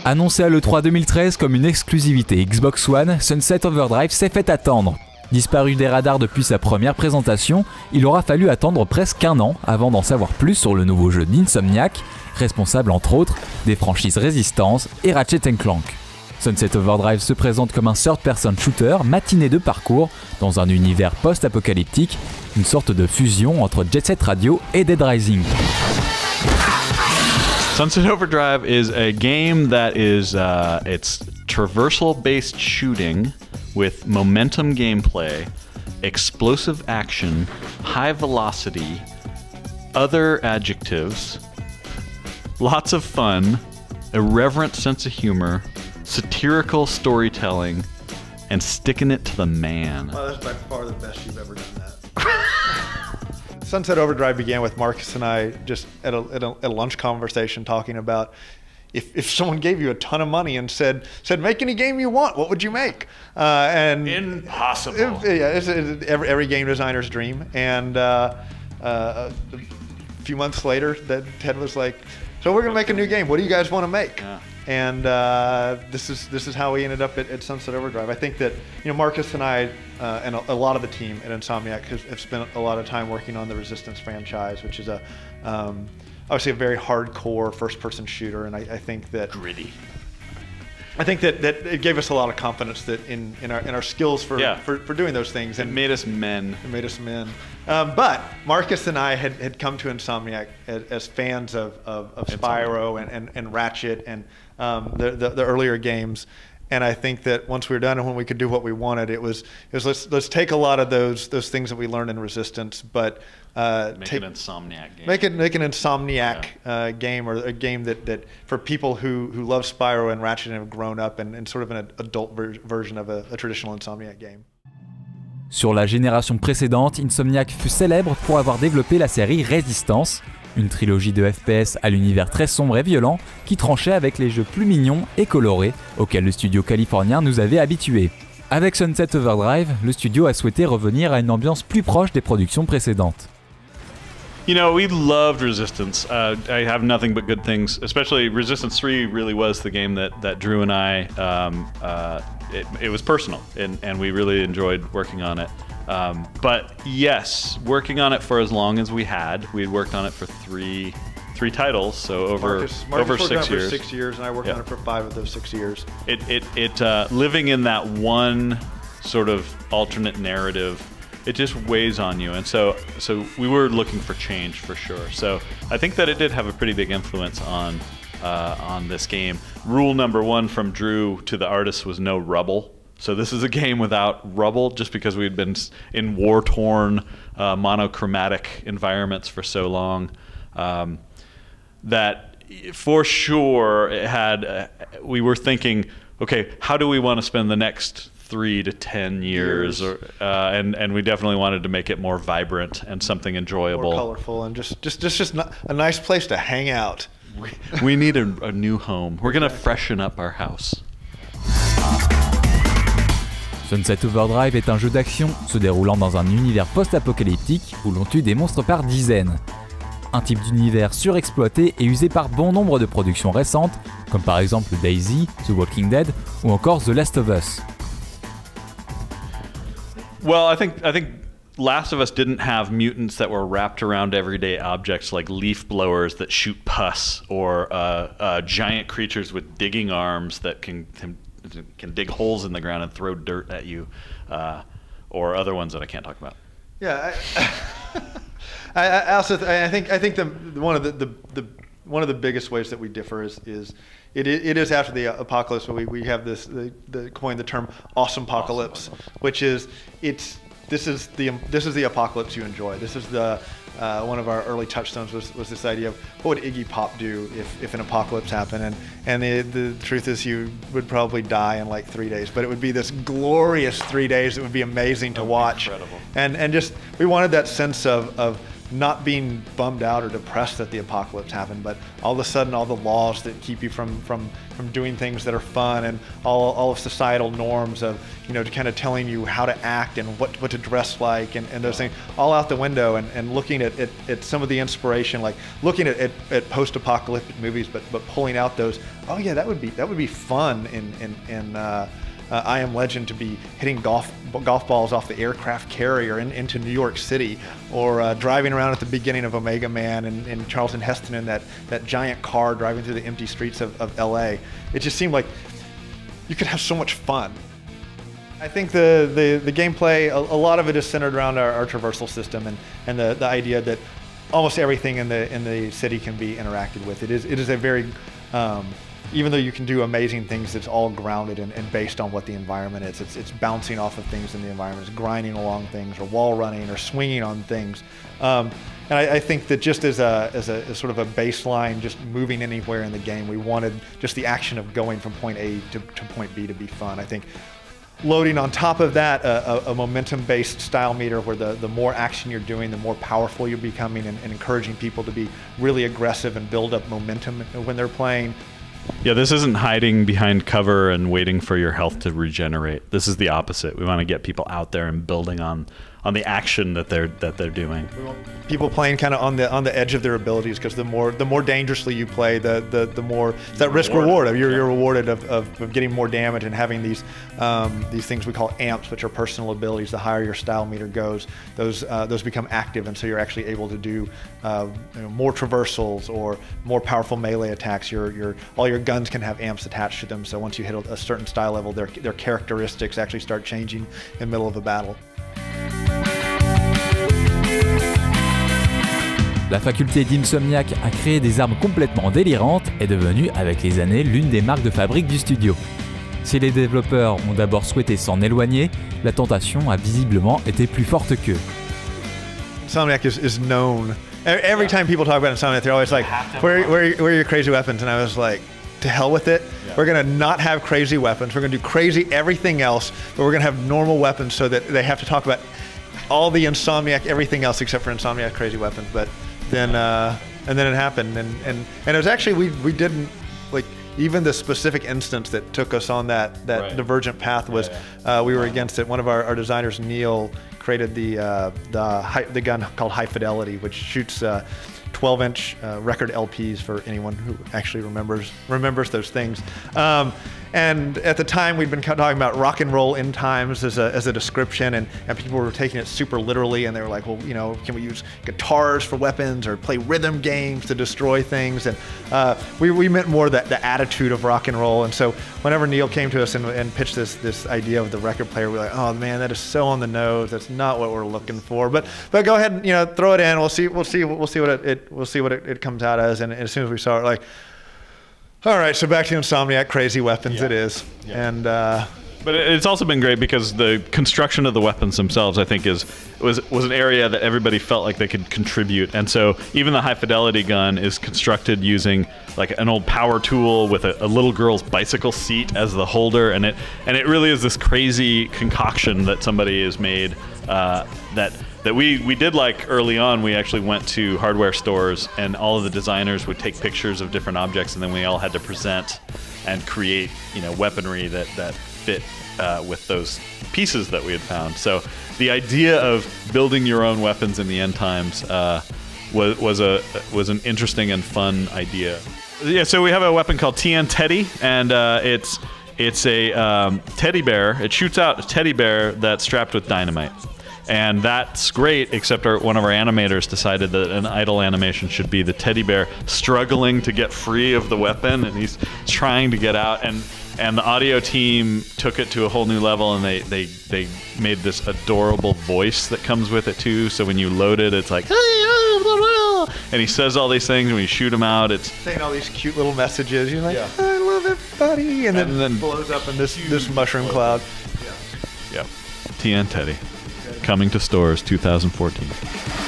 Annoncé à l'E3 2013 comme une exclusivité Xbox One, Sunset Overdrive s'est fait attendre. Disparu des radars depuis sa première présentation, il aura fallu attendre presque un an avant d'en savoir plus sur le nouveau jeu d'Insomiac, responsable entre autres des franchises Resistance et Ratchet & Clank. Sunset Overdrive se présente comme un third-person shooter matiné de parcours dans un univers post-apocalyptique, une sorte de fusion entre Jet Set Radio et Dead Rising. Sunset Overdrive is a game that is it's traversal-based shooting with momentum gameplay, explosive action, high velocity, other adjectives, lots of fun, irreverent sense of humor, satirical storytelling, and sticking it to the man. Well, that's by far the best you've ever done that. Sunset Overdrive began with Marcus and I just at a lunch conversation talking about if someone gave you a ton of money and said make any game you want, what would you make? And impossible. It's every game designer's dream. And a few months later, that Ted was like, "So we're gonna make a new game. What do you guys want to make?" Yeah. And this is how we ended up at Sunset Overdrive. I think that Marcus and I and a lot of the team at Insomiac have spent a lot of time working on the Resistance franchise, which is obviously a very hardcore first-person shooter, and I think that gritty. I think that it gave us a lot of confidence that in our skills for doing those things. And it made us men. It made us men. But Marcus and I had come to Insomiac as fans of Spyro and Ratchet and the earlier games. And I think that once we were done and when we could do what we wanted, it was let's take a lot of those things that we learned in Resistance, but make an Insomniac game. Make an Insomniac game, or a game that for people who love Spyro and Ratchet and have grown up and sort of an adult version of a traditional Insomniac game. Sur la génération précédente, Insomniac fut célèbre pour avoir développé la série Resistance, une trilogie de FPS à l'univers très sombre et violent qui tranchait avec les jeux plus mignons et colorés auxquels le studio californien nous avait habitués. Avec Sunset Overdrive, le studio a souhaité revenir à une ambiance plus proche des productions précédentes. You know, we loved Resistance. I have nothing but good things, especially Resistance 3 really was the game that Drew and I, it was personal, and we really enjoyed working on it. But yes, working on it for as long as we had worked on it for three titles, so over 6 years. For 6 years, and I worked on it for 5 of those 6 years. Living in that one sort of alternate narrative, it just weighs on you, and so we were looking for change for sure. So I think that it did have a pretty big influence on this game. Rule number 1 from Drew to the artists was no rubble. So this is a game without rubble, just because we'd been in war-torn, monochromatic environments for so long, that for sure it had. We were thinking, okay, how do we want to spend the next 3 to 10 years? And we definitely wanted to make it more vibrant and something enjoyable, more colorful, and just a nice place to hang out. We need a new home. We're gonna freshen up our house. Sunset Overdrive est un jeu d'action se déroulant dans un univers post-apocalyptique où l'on tue des monstres par dizaines. Un type d'univers surexploité et usé par bon nombre de productions récentes, comme par exemple DayZ, The Walking Dead ou encore The Last of Us. Well, I think Last of Us didn't have mutants that were wrapped around everyday objects like leaf blowers that shoot pus, or giant creatures with digging arms that can dig holes in the ground and throw dirt at you, or other ones that I can't talk about. Yeah, I think one of the biggest ways that we differ is it is after the apocalypse. We have coined the term awesome-pocalypse, which is this is the apocalypse you enjoy. This is the one of our early touchstones was this idea of what would Iggy Pop do if an apocalypse happened, and the truth is you would probably die in like 3 days, but it would be this glorious 3 days that would be amazing to watch. Incredible. And just we wanted that sense of not being bummed out or depressed that the apocalypse happened, but all of a sudden all the laws that keep you from doing things that are fun, and all of societal norms of, you know, kind of telling you how to act and what to dress like, and those things all out the window, and looking at some of the inspiration, like looking at post-apocalyptic movies, but pulling out those, oh yeah, that would be fun in I Am Legend, to be hitting golf balls off the aircraft carrier into New York City, or driving around at the beginning of Omega Man and Charlton Heston in that giant car driving through the empty streets of LA. It just seemed like you could have so much fun. I think the gameplay, a lot of it is centered around our traversal system, and the idea that almost everything in the city can be interacted with. It is a very even though you can do amazing things, it's all grounded and based on what the environment is. It's bouncing off of things in the environment. It's grinding along things, or wall running, or swinging on things. And I think that just as a sort of a baseline, just moving anywhere in the game, we wanted just the action of going from point A to point B to be fun. I think loading on top of that a momentum-based style meter, where the more action you're doing, the more powerful you're becoming, and encouraging people to be really aggressive and build up momentum when they're playing. Yeah, this isn't hiding behind cover and waiting for your health to regenerate. This is the opposite. We want to get people out there and building on the action that they're doing. We want people playing kind of on the edge of their abilities, because the more dangerously you play, the more that risk reward. You're rewarded of getting more damage and having these things we call amps, which are personal abilities. The higher your style meter goes, those become active, and so you're actually able to do more traversals or more powerful melee attacks. All your guns can have amps attached to them, so once you hit a certain style level, their characteristics actually start changing in the middle of a battle. La faculté d'Insomiac à créer des armes complètement délirantes est devenue avec les années l'une des marques de fabrique du studio. Si les développeurs ont d'abord souhaité s'en éloigner, la tentation a visiblement été plus forte qu'eux. Insomniac is known. Every time people talk about Insomniac, they're always like, where are your crazy weapons? And I was like, to hell with it. Yeah. We're going to not have crazy weapons. We're going to do crazy everything else, but we're going to have normal weapons, so that they have to talk about all the Insomniac, everything else except for Insomniac crazy weapons. But then and then it happened, and it was actually, we didn't, like, even the specific instance that took us on that right. divergent path was we were against it. One of our designers, Neil, created the gun called High Fidelity, which shoots 12-inch record LPs, for anyone who actually remembers those things. And at the time, we'd been talking about rock and roll end times as a description, and people were taking it super literally, and they were like, well, you know, can we use guitars for weapons, or play rhythm games to destroy things? And we meant more the attitude of rock and roll. And so whenever Neil came to us and pitched this idea of the record player, we were like, oh man, that is so on the nose. That's not what we're looking for. But go ahead and, you know, throw it in. We'll see what it comes out as. And as soon as we saw it, like, all right, so back to Insomniac crazy weapons. It is. Yeah. And but it's also been great because the construction of the weapons themselves, I think, was an area that everybody felt like they could contribute. And so even the High Fidelity gun is constructed using like an old power tool with a little girl's bicycle seat as the holder, and it really is this crazy concoction that somebody has made that we did. Like early on, we actually went to hardware stores, and all of the designers would take pictures of different objects, and then we all had to present and create, you know, weaponry that fit with those pieces that we had found. So the idea of building your own weapons in the end times was an interesting and fun idea. Yeah, so we have a weapon called TN Teddy, and it's a teddy bear. It shoots out a teddy bear that's strapped with dynamite. And that's great, except one of our animators decided that an idle animation should be the teddy bear struggling to get free of the weapon, and he's trying to get out. And the audio team took it to a whole new level, and they made this adorable voice that comes with it too. So when you load it, it's like, and he says all these things, and when you shoot him out, it's saying all these cute little messages. You're like, I love everybody, and then blows up in this mushroom cloud. Yeah. TN Teddy. Coming to stores 2014.